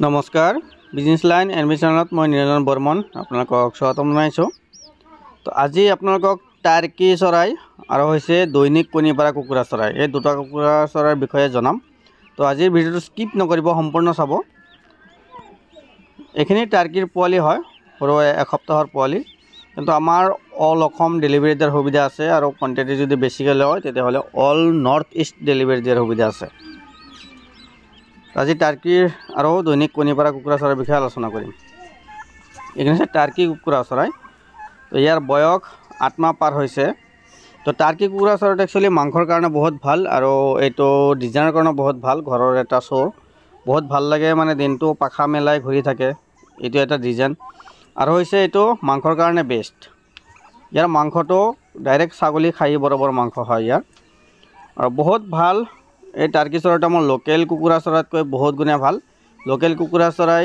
নমস্কাৰ business line NB চেনেলত মই নিৰঞ্জন বৰ্মন আপোনালোকক স্বাগতম জনাইছোঁ। তো আজি আপোনালোকক টাৰ্কি চৰাই আৰু হৈছে দৈনিক কণী পাৰা কুকুৰা চৰাই এই দুটা কুকুৰা চৰাইৰ বিষয়ে জনাম। তো আজিৰ ভিডিঅ'টো স্কিপ নকৰিব, সম্পূৰ্ণ চাব। এইখিনি টাৰ্কিৰ পোৱালি হয়, সৰু এসপ্তাহৰ পোৱালি, কিন্তু আমাৰ অল অসম ডেলিভাৰী দিয়াৰ সুবিধা আছে আৰু কোৱান্টিটি যদি বেছিকৈ লয় তেতিয়াহ'লে অল নৰ্থ ইষ্ট ডেলিভাৰী দিয়াৰ সুবিধা আছে। আজি টাৰ্কিৰ আৰু দৈনিক কণী পাৰা কুকুৰা চৰাইৰ বিষয়ে আলোচনা কৰিম। এইখিনি হৈছে টাৰ্কি কুকুৰা চৰাই। তো ইয়াৰ বয়স 8 মাহ পাৰ হৈছে। তো টাৰ্কি কুকুৰা চৰাইটো একচুৱেলি মাংসৰ কাৰণে বহুত ভাল আৰু এইটো ডিজাইনৰ কাৰণে বহুত ভাল। ঘৰৰ এটা চোৰ বহুত ভাল লাগে, মানে দিনটো পাখা মেলাই ঘূৰি থাকে, এইটো এটা ডিজাইন। আৰু হৈছে এইটো মাংসৰ কাৰণে বেষ্ট। ইয়াৰ মাংসটো ডাইৰেক্ট ছাগলী খাই বৰাবৰ মাংস হয় ইয়াৰ, আৰু বহুত ভাল। এই টাৰ্কি চৰাইটো আমাৰ লোকেল কুকুৰা চৰাইতকৈ বহুত গুণে ভাল। লোকেল কুকুৰা চৰাই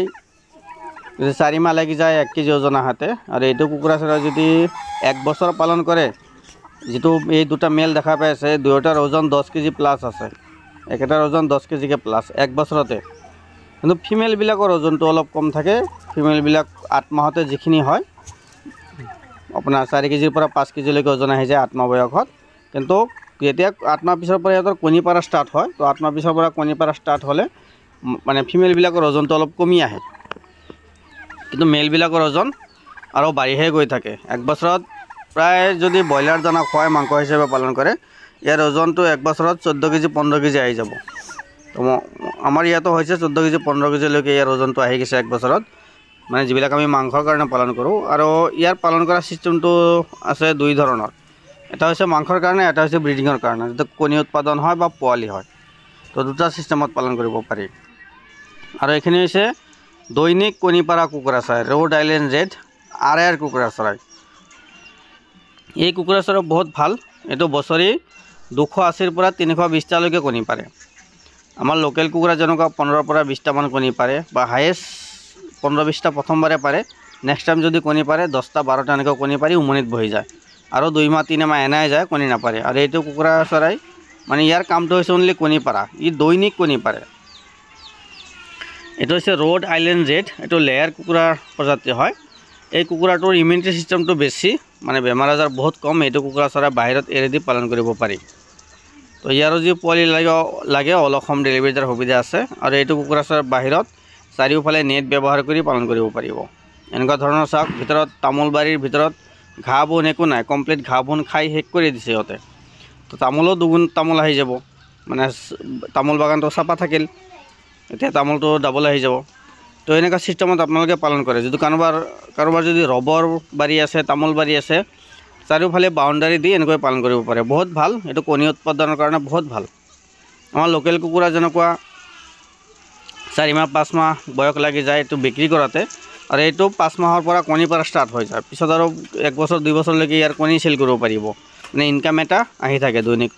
যদি 4 মাহ লাগি যায় 1 কেজি ওজন আহাতে, আৰু এইটো কুকুৰা চৰাই যদি 1 বছৰ পালন কৰে, যিটো এই দুটা মেল দেখা পাই আছে, দুয়োটাৰ ওজন 10 কেজি প্লাছ আছে। একেটাৰ ওজন 10 কেজিকৈ প্লাছ 1 বছৰতে। কিন্তু ফিমেলবিলাকৰ ওজনটো অলপ কম থাকে। ফিমেলবিলাক 8 মাহতে যিখিনি হয় আপোনাৰ 4 কেজিৰ পৰা 5 কেজিলৈকে ওজন আহি যায় 8 মাহ বয়সত। কিন্তু যেতিয়া 8 মাহ পিছৰ পৰা সিহঁতৰ কণী পাৰা ষ্টাৰ্ট হয়, তো 8 মাহ পিছৰ পৰা কণী পাৰা ষ্টাৰ্ট হ'লে মানে ফিমেলবিলাকৰ ওজনটো অলপ কমি আহে, কিন্তু মেলবিলাকৰ ওজন আৰু বাঢ়িহে গৈ থাকে। 1 বছৰত প্ৰায় যদি ব্ৰইলাৰ দানা খুৱাই মাংস হিচাপে পালন কৰে, ইয়াৰ ওজনটো 1 বছৰত 14 কেজি 15 কেজি আহি যাব। তো আমাৰ ইয়াতো হৈছে 14 কেজি 15 কেজিলৈকে ইয়াৰ ওজনটো আহি গৈছে 1 বছৰত, মানে যিবিলাক আমি মাংসৰ কাৰণে পালন কৰোঁ। আৰু ইয়াৰ পালন কৰা ছিষ্টেমটো আছে 2 ধৰণৰ। এটা হৈছে মাংসৰ কাৰণে, এটা হৈছে ব্ৰিডিঙৰ কাৰণে, যাতে কণী উৎপাদন হয় বা পোৱালি হয়। তো দুটা ছিষ্টেমত পালন কৰিব পাৰি। আৰু এইখিনি হৈছে দৈনিক কণী পাৰা কুকুৰা চৰাই, ৰ'ড আইলেণ্ড ৰেড আৰ কুকুৰা চৰাই। এই কুকুৰা চৰাই বহুত ভাল। এইটো বছৰি 280ৰ পৰা 320টালৈকে কণী পাৰে। আমাৰ লোকেল কুকুৰা যেনেকুৱা 15ৰ পৰা 20টামান কণী পাৰে, বা হায়েষ্ট 15-20টা প্ৰথমবাৰে পাৰে। নেক্সট টাইম যদি কণী পাৰে 10টা 12টা এনেকৈ কণী পাৰি উমনিত বহি যায়, আৰু 2 মাহ 3 মাহ এনাই যায়, কণী নাপাৰে। আৰু এইটো কুকুৰা চৰাই মানে ইয়াৰ কামটো হৈছে অনলি কণী পাৰা, ই দৈনিক কণী পাৰে। এইটো হৈছে ৰ'ড আইলেণ্ড ৰেড, এইটো লেয়াৰ কুকুৰাৰ প্ৰজাতি হয়। এই কুকুৰাটোৰ ইমিউনিটি ছিষ্টেমটো বেছি, মানে বেমাৰ আজাৰ বহুত কম। এইটো কুকুৰা চৰাই বাহিৰত এৰি দি পালন কৰিব পাৰি। তো ইয়াৰো যি পোৱালি লাগে অল অসম ডেলিভাৰী দিয়াৰ সুবিধা আছে। আৰু এইটো কুকুৰা চৰাই বাহিৰত চাৰিওফালে নেট ব্যৱহাৰ কৰি পালন কৰিব পাৰিব। এনেকুৱা ধৰণৰ চাওক, ভিতৰত তামোল বাৰীৰ ভিতৰত ঘাঁহ বন একো নাই, কমপ্লিট ঘাঁহ বন খাই শেষ কৰি দিছে সিহঁতে। তো তামোলো 2 গুণ তামোল আহি যাব, মানে তামোল বাগানটো চাফা থাকিল, এতিয়া তামোলটো ডাবল আহি যাব। তো এনেকুৱা ছিষ্টেমত আপোনালোকে পালন কৰে। যদি কাৰোবাৰ যদি ৰবৰ বাৰী আছে, তামোল বাৰী আছে, চাৰিওফালে বাউণ্ডাৰী দি এনেকৈ পালন কৰিব পাৰে। বহুত ভাল, এইটো কণী উৎপাদনৰ কাৰণে বহুত ভাল। আমাৰ লোকেল কুকুৰা যেনেকুৱা 4 মাহ 5 মাহ বয়স লাগি যায় এইটো বিক্ৰী কৰাতে, আৰু এইটো 5 মাহৰ পৰা কণী পৰা ষ্টাৰ্ট হৈ যায়। পিছত আৰু 1 বছৰ 2 বছৰলৈকে ইয়াৰ কণী চেল কৰিব পাৰিব, মানে ইনকাম এটা আহি থাকে দৈনিক।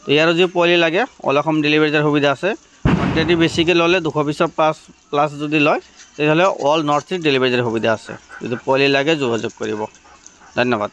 তো ইয়াৰো যি পোৱালি লাগে অল অসম ডেলিভাৰী দিয়াৰ সুবিধা আছে। কোৱান্টিটি বেছিকৈ ল'লে 220ৰ প্লাছ যদি লয় তেতিয়াহ'লে অল নৰ্থ ইষ্ট ডেলিভাৰী দিয়াৰ সুবিধা আছে। যদি পোৱালি লাগে যোগাযোগ কৰিব। ধন্যবাদ।